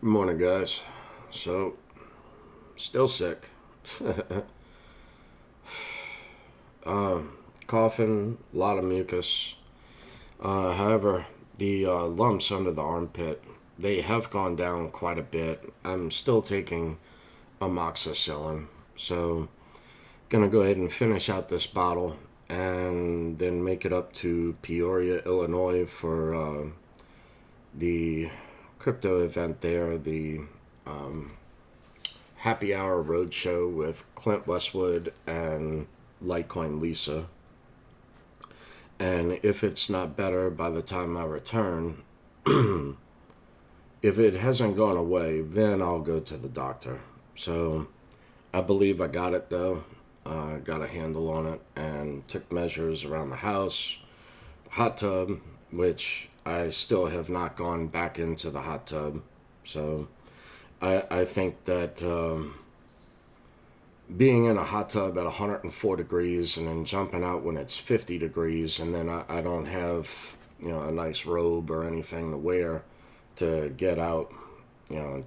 Good morning, guys. So, still sick. Coughing, a lot of mucus. However, the lumps under the armpit, they have gone down quite a bit. I'm still taking amoxicillin. So, gonna go ahead and finish out this bottle and then make it up to Peoria, Illinois for the crypto event there, the HappyHour Roadshow with Clint Westwood and Litecoin Lisa. And if it's not better by the time I return, if it hasn't gone away, then I'll go to the doctor. So I believe I got it though. Got a handle on it and took measures around the house, hot tub, which I still have not gone back into the hot tub. So I think that being in a hot tub at 104 degrees and then jumping out when it's 50 degrees and then I don't have, a nice robe or anything to wear to get out,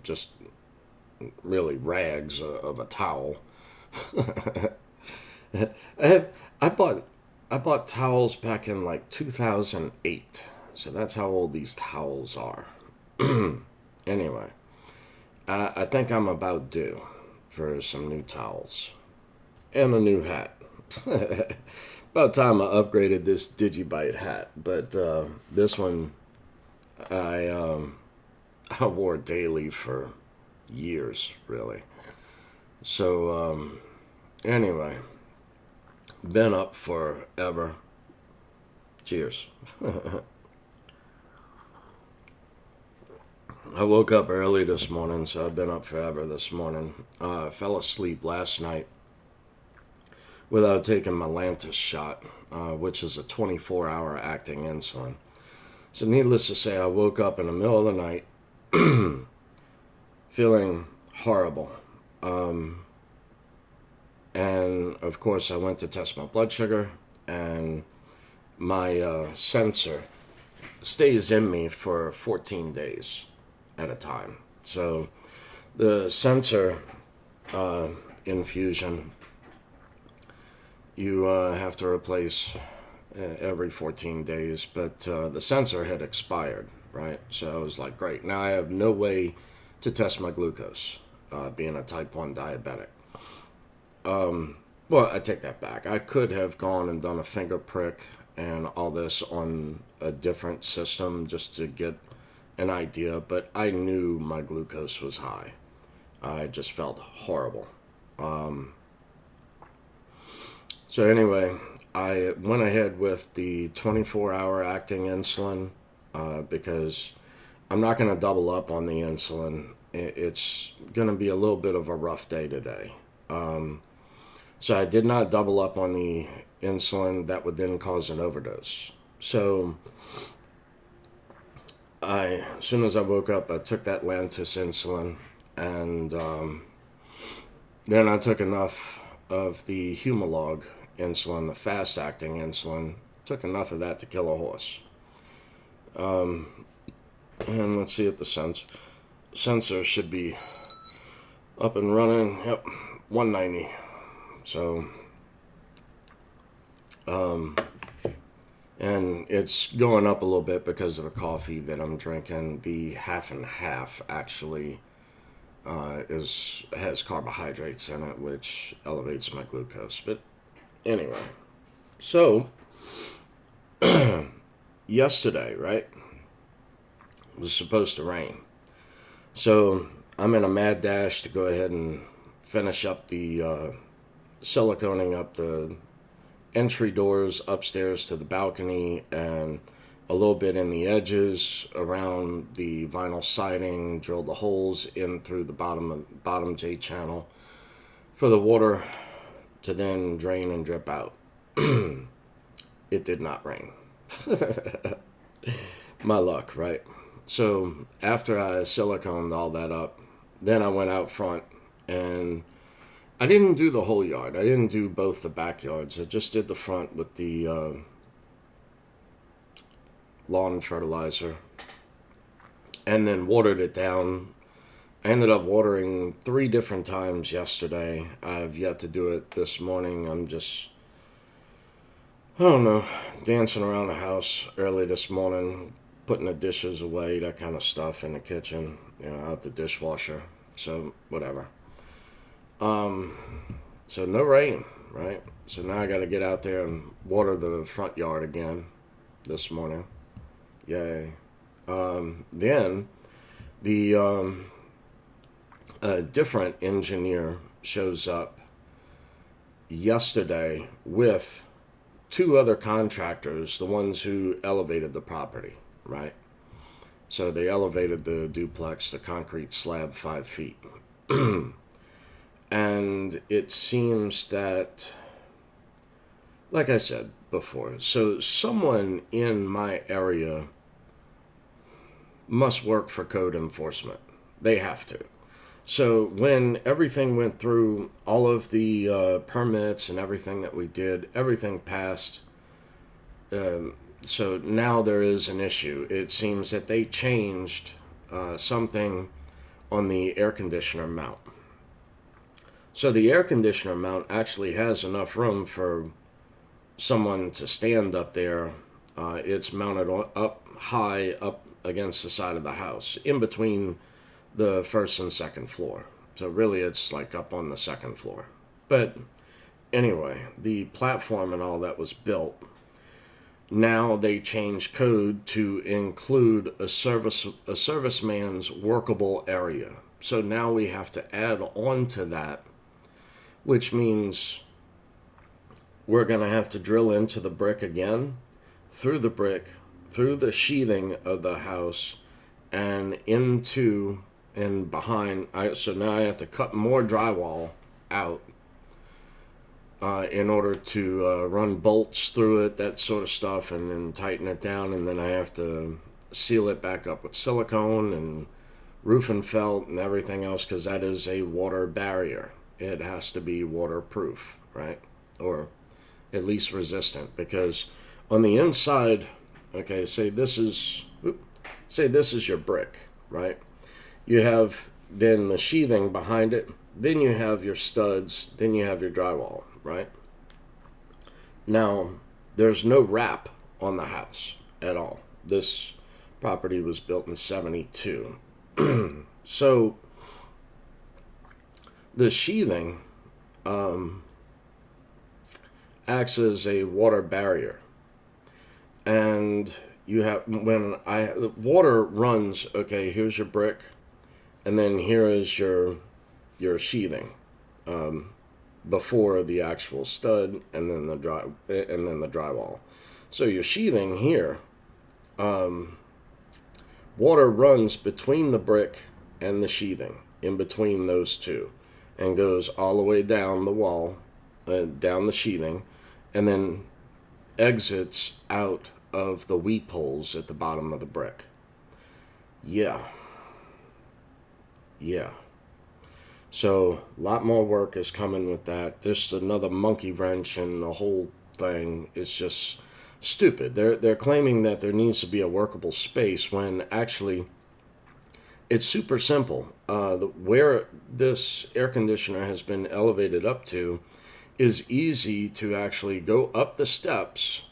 just really rags of a towel. I bought towels back in like 2008. So that's how old these towels are. Anyway, I think I'm about due for some new towels and a new hat. About time I upgraded this Digibyte hat, but this one I I wore daily for years, really. So anyway, been up forever. Cheers. I woke up early this morning, so I've been up forever this morning. I fell asleep last night without taking my Lantus shot, which is a 24-hour acting insulin. So needless to say, I woke up in the middle of the night feeling horrible. And of course, I went to test my blood sugar, and my sensor stays in me for 14 days at a time. So the sensor infusion, you have to replace every 14 days, but the sensor had expired, right? So I was like, great, now I have no way to test my glucose, being a type 1 diabetic. Well, I take that back. I could have gone and done a finger prick and all this on a different system just to get an idea, but I knew my glucose was high. I just felt horrible. So anyway, I went ahead with the 24-hour acting insulin because I'm not going to double up on the insulin. It's going to be a little bit of a rough day today. So I did not double up on the insulin. That would then cause an overdose. So as soon as I woke up, I took that Lantus insulin, and then I took enough of the Humalog insulin, the fast-acting insulin. Took enough of that to kill a horse. And let's see if the sensor should be up and running. Yep, 190. So, and it's going up a little bit because of the coffee that I'm drinking. The half and half actually has carbohydrates in it, which elevates my glucose. But anyway, so yesterday, right, it was supposed to rain. So I'm in a mad dash to go ahead and finish up the siliconing up the entry doors upstairs to the balcony and a little bit in the edges around the vinyl siding, drilled the holes in through the bottom J channel for the water to then drain and drip out. It did not rain. My luck, right? So after I siliconed all that up, then I went out front and I didn't do the whole yard. I didn't do both the backyards. I just did the front with the lawn fertilizer and then watered it down I ended up watering 3 different times yesterday. I've yet to do it this morning. I'm just, I don't know, dancing around the house early this morning, putting the dishes away, that kind of stuff in the kitchen, out the dishwasher. So, whatever. So no rain, right? So now I got to get out there and water the front yard again this morning. Yay. Then the a different engineer shows up yesterday with 2 other contractors, the ones who elevated the property, right? So they elevated the duplex, the concrete slab 5 feet. And it seems that, like I said before, so someone in my area must work for code enforcement. They have to. So when everything went through, all of the permits and everything that we did, everything passed. So now there is an issue. It seems that they changed something on the air conditioner mount. So the air conditioner mount actually has enough room for someone to stand up there. It's mounted up high, up against the side of the house, in between the first and second floor. So really it's like up on the second floor. But anyway, the platform and all that was built. Now they changed code to include a serviceman's workable area. So now we have to add on to that, which means we're going to have to drill into the brick again, through the brick, through the sheathing of the house, and into and behind. So now I have to cut more drywall out in order to run bolts through it, that sort of stuff, and then tighten it down. And then I have to seal it back up with silicone and roofing felt and everything else, because that is a water barrier. It has to be waterproof, right? Or at least resistant, because on the inside, okay, say this is your brick, right? You have then the sheathing behind it, then you have your studs, then you have your drywall, right? Now, there's no wrap on the house at all. This property was built in 72. So the sheathing acts as a water barrier. And you have, water runs, okay, here's your brick, and then here is your sheathing before the actual stud, and then the drywall. So your sheathing here, water runs between the brick and the sheathing, in between those two, and goes all the way down the wall, down the sheathing, and then exits out of the weep holes at the bottom of the brick. Yeah. So a lot more work is coming with that. Just another monkey wrench, and the whole thing is just stupid. They're claiming that there needs to be a workable space when actually it's super simple. Where this air conditioner has been elevated up to is easy to actually go up the steps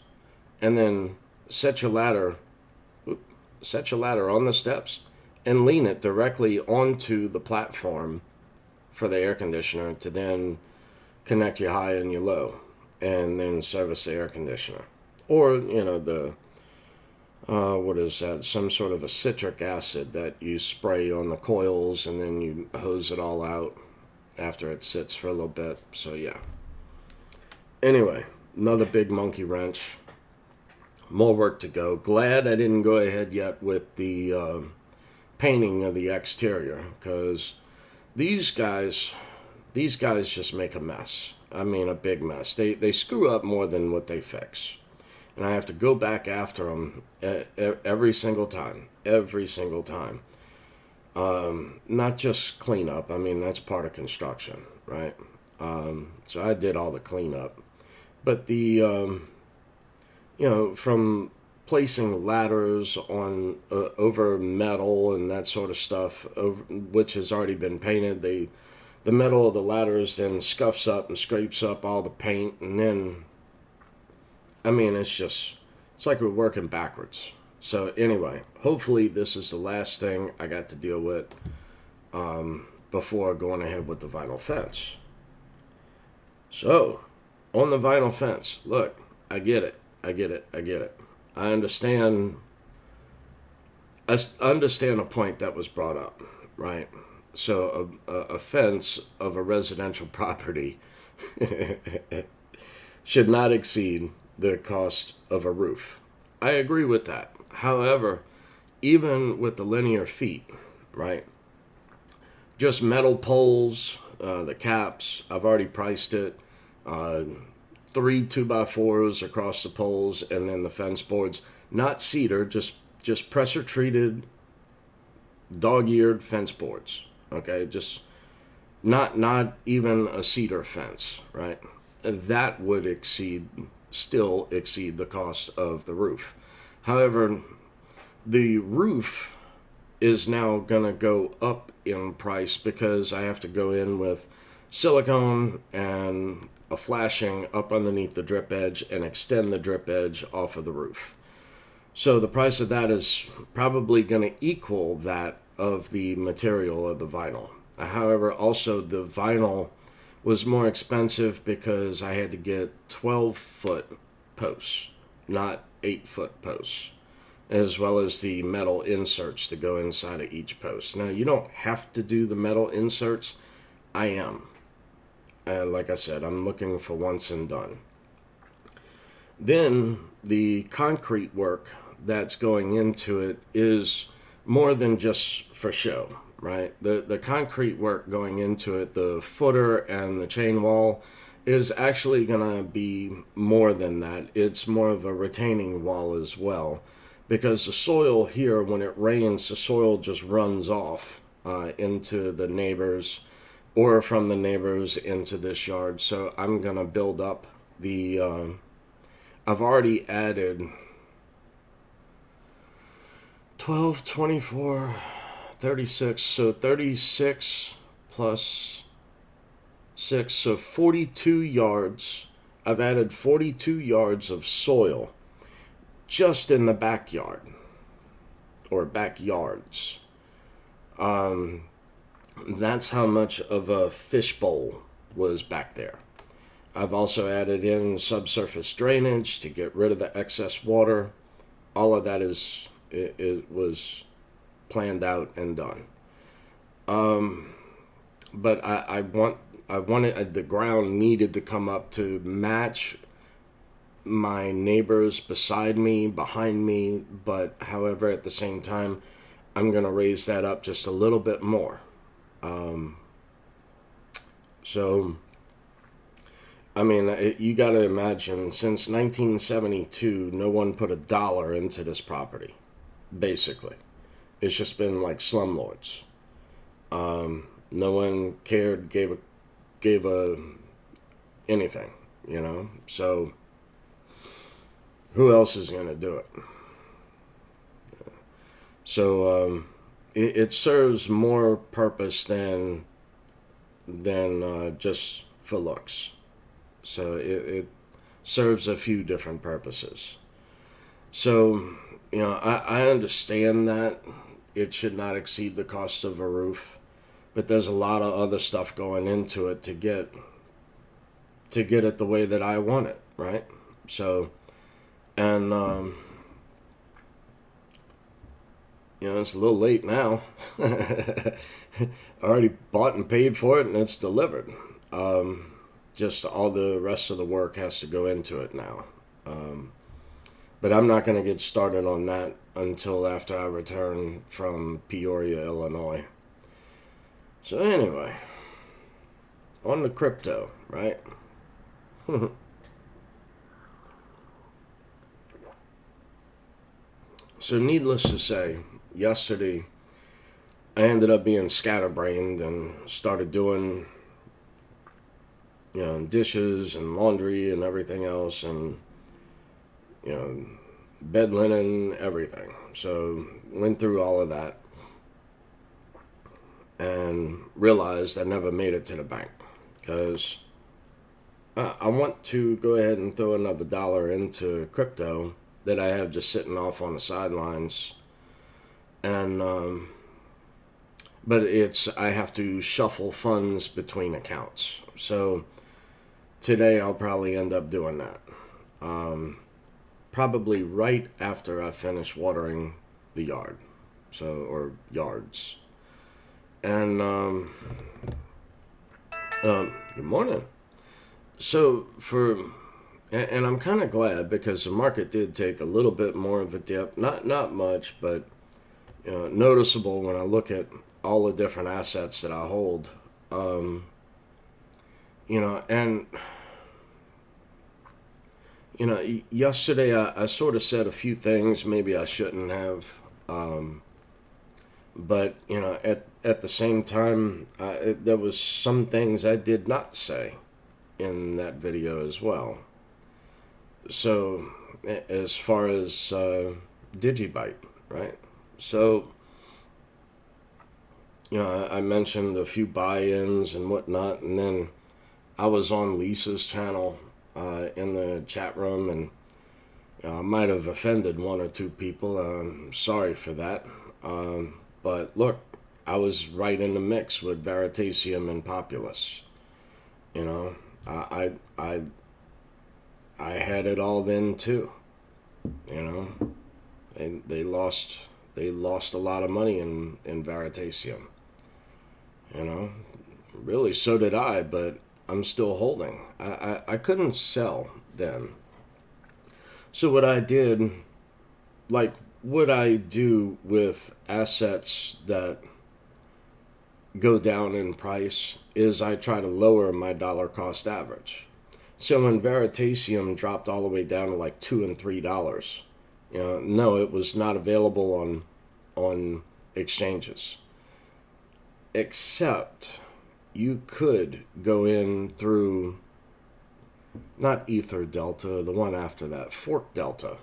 and then set your ladder on the steps and lean it directly onto the platform for the air conditioner to then connect your high and your low and then service the air conditioner. Or, what is that? Some sort of a citric acid that you spray on the coils and then you hose it all out after it sits for a little bit. So, yeah. Anyway, another big monkey wrench. More work to go. Glad I didn't go ahead yet with the painting of the exterior, because these guys just make a mess. I mean, a big mess. They screw up more than what they fix. And I have to go back after them every single time. Not just clean up. I mean, that's part of construction, right? So I did all the cleanup. But the, from placing ladders on over metal and that sort of stuff, which has already been painted. The metal of the ladders then scuffs up and scrapes up all the paint, and then, I mean, it's like we're working backwards. So anyway, hopefully this is the last thing I got to deal with before going ahead with the vinyl fence. So, on the vinyl fence, look, I get it. I understand a point that was brought up, right? So a fence of a residential property should not exceed the cost of a roof. I agree with that. However, even with the linear feet, right? Just metal poles, the caps, I've already priced it. 3 2x4s across the poles, and then the fence boards, not cedar, just pressure treated, dog-eared fence boards. Okay, just not even a cedar fence, right? That would still exceed the cost of the roof. However, the roof is now gonna go up in price because I have to go in with silicone and a flashing up underneath the drip edge and extend the drip edge off of the roof. So the price of that is probably going to equal that of the material of the vinyl. However, also the vinyl was more expensive because I had to get 12-foot posts, not 8-foot posts, as well as the metal inserts to go inside of each post. Now, you don't have to do the metal inserts. I am. Like I said, I'm looking for once and done. Then the concrete work that's going into it is more than just for show, right? The concrete work going into it, the footer and the chain wall, is actually going to be more than that. It's more of a retaining wall as well, because the soil here, when it rains, the soil just runs off into the neighbors, or from the neighbors into this yard. So I'm going to build up the, I've already added 12, 24, 36, so 36 plus 6, so 42 yards. I've added 42 yards of soil just in the backyard, or backyards. That's how much of a fishbowl was back there. I've also added in subsurface drainage to get rid of the excess water. All of that it was planned out and done. But I wanted, the ground needed to come up to match my neighbors beside me, behind me, but however, at the same time, I'm going to raise that up just a little bit more. So, I mean, you got to imagine, since 1972, no one put $1 into this property, basically. It's just been like slumlords. No one cared, gave a anything, you know? So, who else is going to do it? So, it serves more purpose than just for looks. So it serves a few different purposes. So, you know, I understand that it should not exceed the cost of a roof, but there's a lot of other stuff going into it to get it the way that I want it, right? So, and you know, it's a little late now. I already bought and paid for it, and it's delivered. Just all the rest of the work has to go into it now. But I'm not going to get started on that until after I return from Peoria, Illinois. So anyway, on the crypto, right? So needless to say, yesterday I ended up being scatterbrained and started doing, you know, dishes and laundry and everything else, and, you know, bed linen, everything. So went through all of that and realized I never made it to the bank because I want to go ahead and throw another dollar into crypto that I have just sitting off on the sidelines, and but I have to shuffle funds between accounts. So today I'll probably end up doing that. Probably right after I finish watering the yard, or yards. And good morning. So and I'm kind of glad because the market did take a little bit more of a dip. Not much, but noticeable when I look at all the different assets that I hold. And yesterday I sort of said a few things maybe I shouldn't have. But at the same time, there was some things I did not say in that video as well. So as far as Digibyte, right? So I mentioned a few buy-ins and whatnot, and then I was on Lisa's channel in the chat room, and I might have offended one or two people. I'm sorry for that. But look, I was right in the mix with Veritasium and Populous. I had it all then too. And they lost a lot of money in Veritasium. Really, so did I, but I'm still holding. I couldn't sell then. So what I did, like what I do with assets that go down in price, is I try to lower my dollar cost average. So when Veritasium dropped all the way down to like $2 and $3, no, it was not available on exchanges. Except you could go in through not Ether Delta, the one after that, Fork Delta.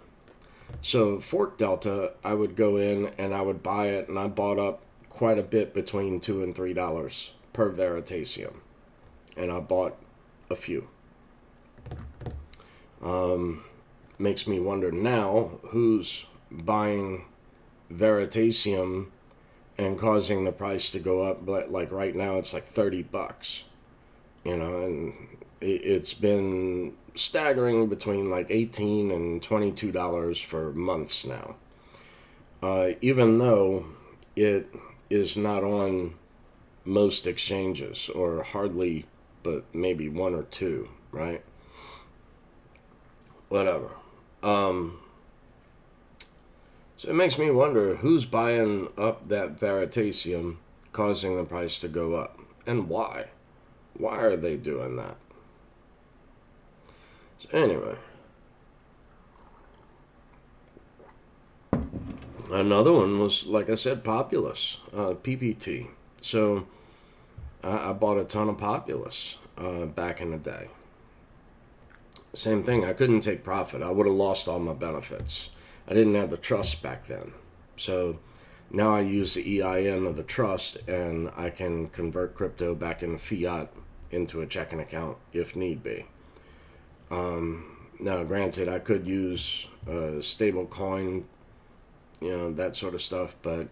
So Fork Delta, I would go in and I would buy it, and I bought up quite a bit between $2 and $3 per Veritasium, and I bought a few. Makes me wonder now who's buying Veritasium and causing the price to go up. But like right now, it's like $30, and it's been staggering between like $18 and $22 for months now. Even though it is not on most exchanges, or hardly, but maybe one or two, right? Whatever. So it makes me wonder who's buying up that Veritasium, causing the price to go up, and why? Why are they doing that? So anyway, another one was, like I said, Populous, PPT. So I bought a ton of Populous back in the day. Same thing, I couldn't take profit. I would have lost all my benefits. I didn't have the trust back then. So now I use the EIN of the trust, and I can convert crypto back into fiat into a checking account if need be. Now, granted, I could use a stable coin, that sort of stuff, but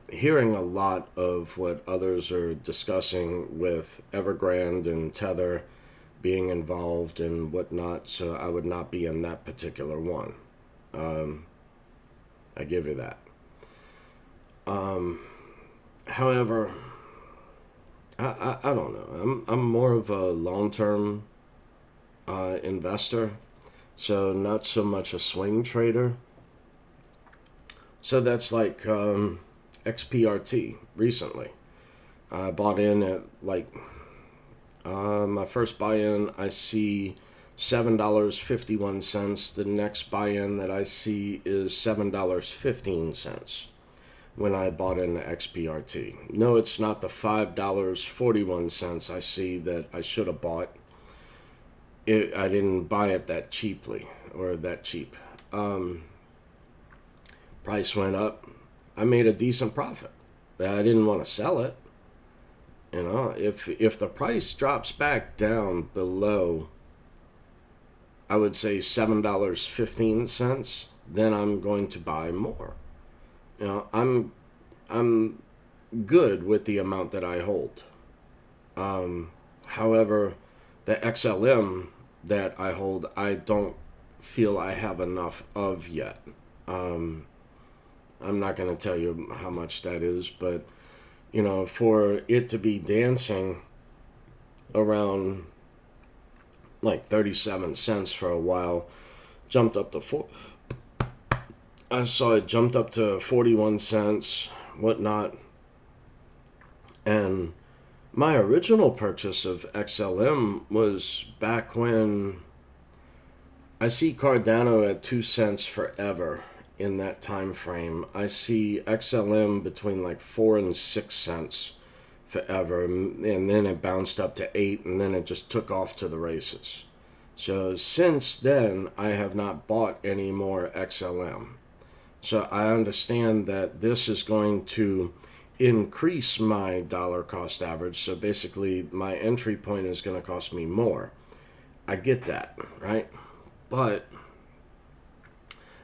hearing a lot of what others are discussing with Evergrande and Tether being involved and whatnot, so I would not be in that particular one. I give you that. However, I don't know. I'm more of a long-term investor, so not so much a swing trader. So that's like XPRT recently. I bought in at like my first buy-in, I see $7.51. The next buy-in that I see is $7.15 when I bought into XPRT. No, it's not the $5.41 I see that I should have bought. I didn't buy it that cheaply. or that cheap. Price went up. I made a decent profit. I didn't want to sell it. You know, if the price drops back down below, I would say $7.15, then I'm going to buy more. You know, I'm good with the amount that I hold. However, the XLM that I hold, I don't feel I have enough of yet. I'm not going to tell you how much that is, but you know, for it to be dancing around like 37 cents for a while, jumped up to I saw it jumped up to 41 cents, whatnot. And my original purchase of XLM was back when I see Cardano at 2 cents forever. In that time frame, I see XLM between like 4 and 6 cents forever, and then it bounced up to 8, and then it just took off to the races. So since then, I have not bought any more XLM. So I understand that this is going to increase my dollar cost average. So basically, my entry point is going to cost me more. I get that, right? But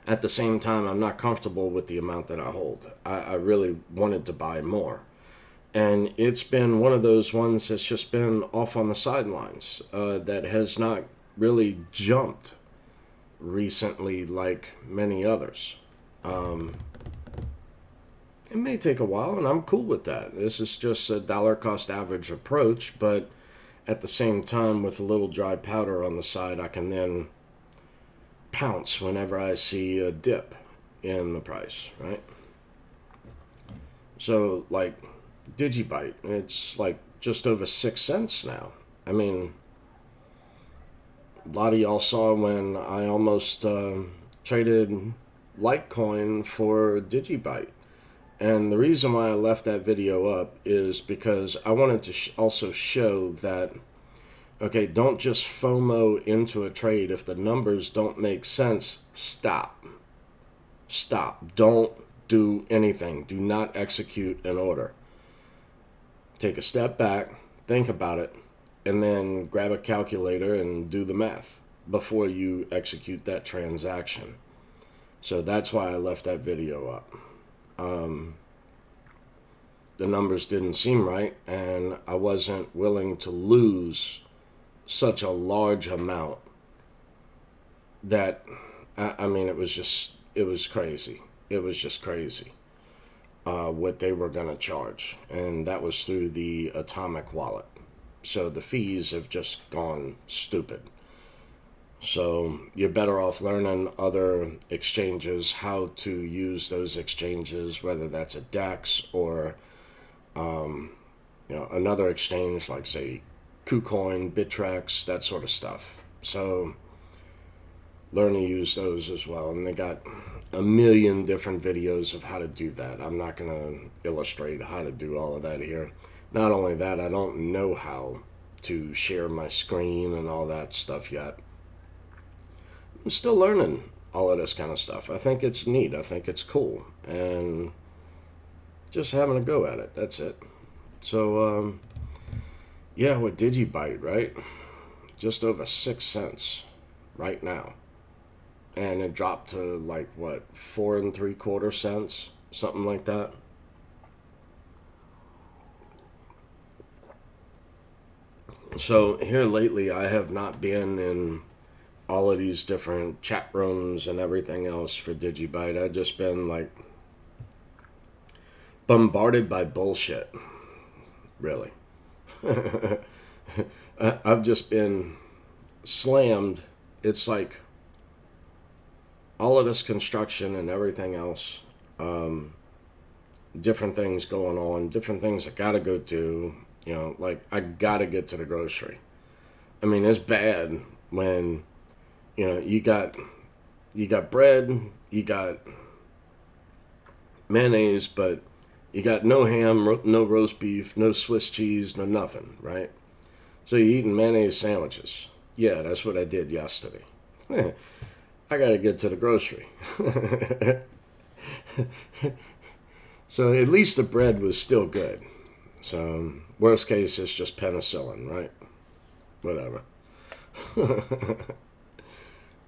at the same time, I'm not comfortable with the amount that I hold. I really wanted to buy more. And it's been one of those ones that's just been off on the sidelines, that has not really jumped recently like many others. It may take a while, and I'm cool with that. This is just a dollar cost average approach, but at the same time, with a little dry powder on the side, I can then pounce whenever I see a dip in the price, right? So, like, Digibyte, it's like just over 6 cents now. I mean, a lot of y'all saw when I almost traded Litecoin for Digibyte. And the reason why I left that video up is because I wanted to also show that, okay, don't just FOMO into a trade. If the numbers don't make sense, stop. Stop. Don't do anything. Do not execute an order. Take a step back, think about it, and then grab a calculator and do the math before you execute that transaction. So that's why I left that video up. The numbers didn't seem right, and I wasn't willing to lose such a large amount that, I mean, it was crazy. It was just crazy what they were going to charge. And that was through the Atomic wallet. So the fees have just gone stupid. So you're better off learning other exchanges, how to use those exchanges, whether that's a DEX or another exchange like, say, KuCoin, Bittrex, that sort of stuff. So learn to use those as well. And they got a million different videos of how to do that. I'm not going to illustrate how to do all of that here. Not only that, I don't know how to share my screen and all that stuff yet. I'm still learning all of this kind of stuff. I think it's neat. I think it's cool. And just having a go at it. That's it. So, yeah, with Digibyte, right? Just over 6 cents right now. And it dropped to like, what, 4 3/4 cents? Something like that. So here lately, I have not been in all of these different chat rooms and everything else for Digibyte. I've just been like bombarded by bullshit, really. I've just been slammed. It's like all of this construction and everything else, different things going on, different things I gotta go do. You know, like I gotta get to the grocery. I mean, it's bad when, you know, you got bread, you got mayonnaise, but you got no ham, no roast beef, no Swiss cheese, no nothing, right? So you're eating mayonnaise sandwiches. Yeah, that's what I did yesterday. I got to get to the grocery. So at least the bread was still good. So worst case, it's just penicillin, right? Whatever.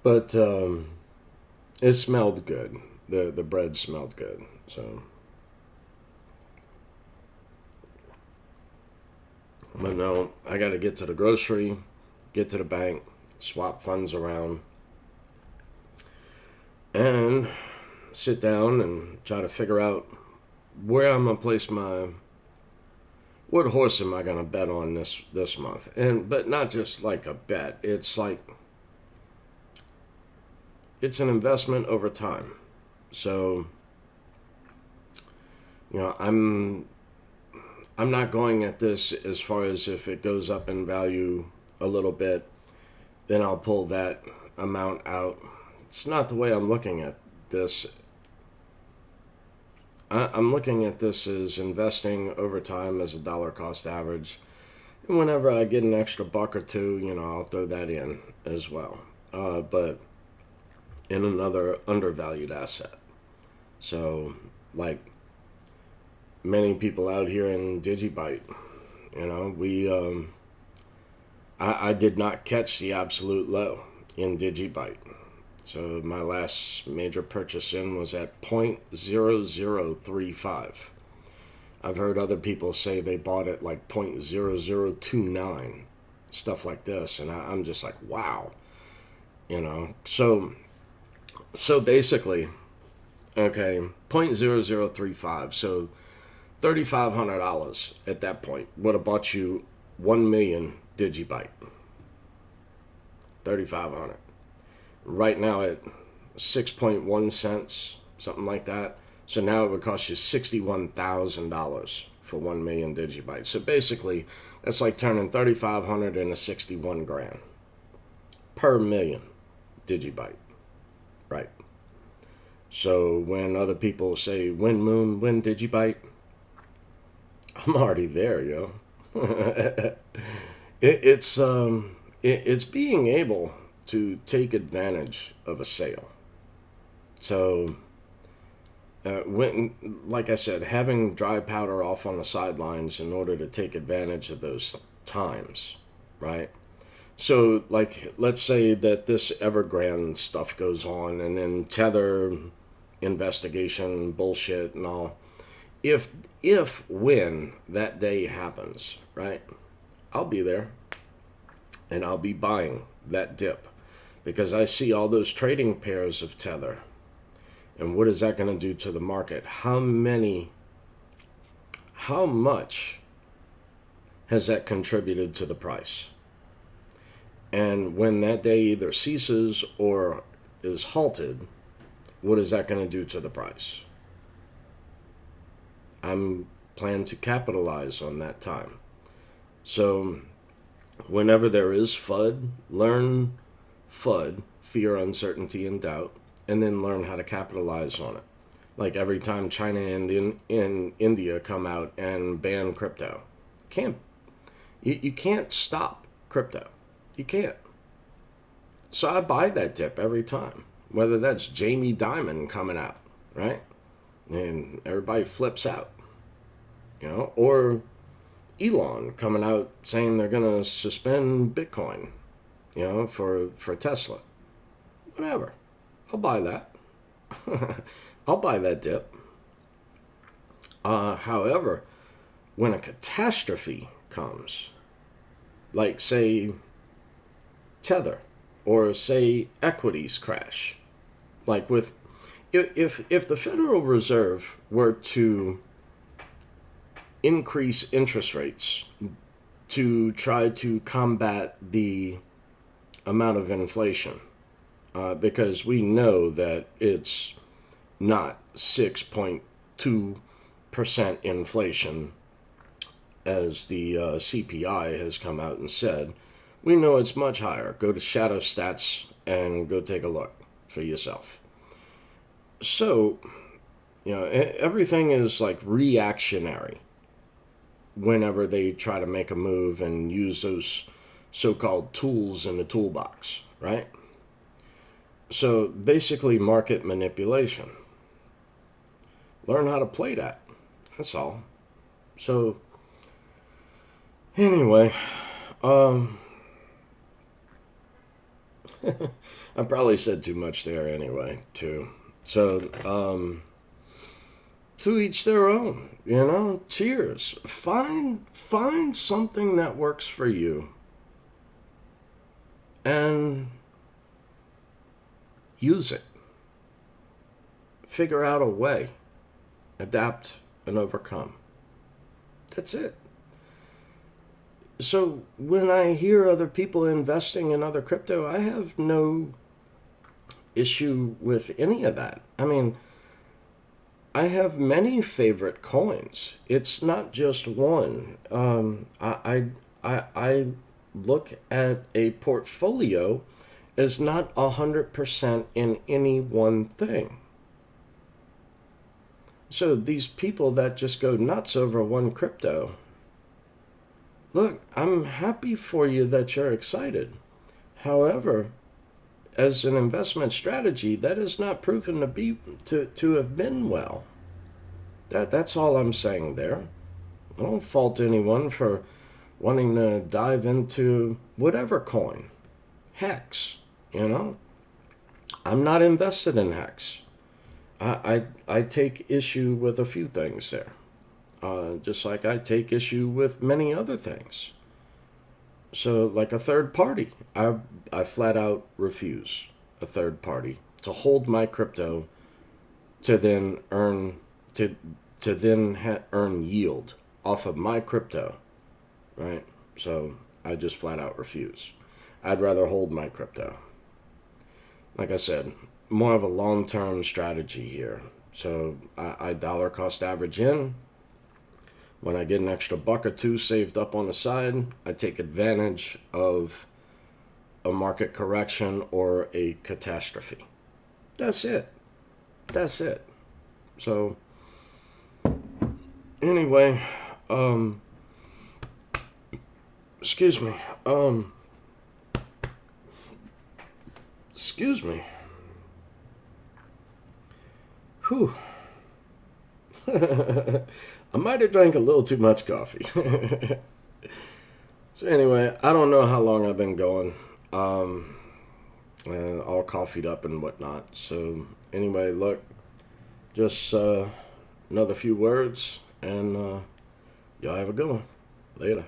But it smelled good. The bread smelled good. So, but no, I got to get to the grocery, get to the bank, swap funds around, and sit down and try to figure out where I'm gonna place what horse am I gonna bet on this month. But not just like a bet. It's like it's an investment over time. So, I'm not going at this as far as if it goes up in value a little bit, then I'll pull that amount out. It's not the way I'm looking at this. I'm looking at this as investing over time as a dollar cost average. And whenever I get an extra buck or two, I'll throw that in as well. But in another undervalued asset. So, like many people out here in Digibyte, I did not catch the absolute low in Digibyte. So my last major purchase in was at 0.0035. I've heard other people say they bought it like 0.0029, stuff like this, and I'm just like, wow, So basically, okay, 0.0035. So $3,500 at that point would have bought you 1 million Digibyte. 3,500. Right now at 6.1 cents, something like that. So now it would cost you $61,000 for 1 million Digibyte. So basically, that's like turning 3,500 into 61 grand per million Digibyte. Right. So when other people say win moon, win Digibyte, I'm already there, yo. It's being able to take advantage of a sale. So, like I said, having dry powder off on the sidelines in order to take advantage of those times, right? So, like, let's say that this Evergrande stuff goes on, and then Tether investigation bullshit and all. When that day happens, right? I'll be there, and I'll be buying that dip. Because I see all those trading pairs of Tether. And what is that going to do to the market? How much has that contributed to the price? And when that day either ceases or is halted, what is that going to do to the price? I'm planning to capitalize on that time. So whenever there is FUD, learn FUD, fear, uncertainty, and doubt, and then learn how to capitalize on it. Like every time China and India come out and ban crypto, you can't stop crypto. You can't. So I buy that dip every time, whether that's Jamie Dimon coming out, right? And everybody flips out, or Elon coming out saying they're going to suspend Bitcoin, for Tesla. Whatever. I'll buy that. I'll buy that dip. However, when a catastrophe comes, like say Tether, or say equities crash, like if the Federal Reserve were to increase interest rates to try to combat the amount of inflation, because we know that it's not 6.2% inflation as the CPI has come out and said. We know it's much higher. Go to Shadow Stats and go take a look for yourself. So, everything is like reactionary whenever they try to make a move and use those so-called tools in the toolbox, right? So basically market manipulation. Learn how to play that. That's all. So anyway, I probably said too much there anyway, too. So, to each their own, cheers. Find something that works for you and use it. Figure out a way. Adapt and overcome. That's it. So when I hear other people investing in other crypto, I have no issue with any of that. I mean, I have many favorite coins. It's not just one. I look at a portfolio as not 100% in any one thing. So these people that just go nuts over one crypto, look, I'm happy for you that you're excited. However, as an investment strategy, that is not proven to have been well. That's all I'm saying there. I don't fault anyone for wanting to dive into whatever coin. Hex, I'm not invested in Hex. I take issue with a few things there. Just like I take issue with many other things. So, like a third party, I flat out refuse a third party to hold my crypto to then earn earn yield off of my crypto, right? So I just flat out refuse. I'd rather hold my crypto. Like I said, more of a long-term strategy here. So I dollar cost average in. When I get an extra buck or two saved up on the side, I take advantage of a market correction or a catastrophe. That's it. That's it. So, anyway, excuse me. Excuse me. Whew. I might have drank a little too much coffee. So anyway, I don't know how long I've been going. All coffeeed up and whatnot. So anyway, look, just another few words, and y'all have a good one. Later.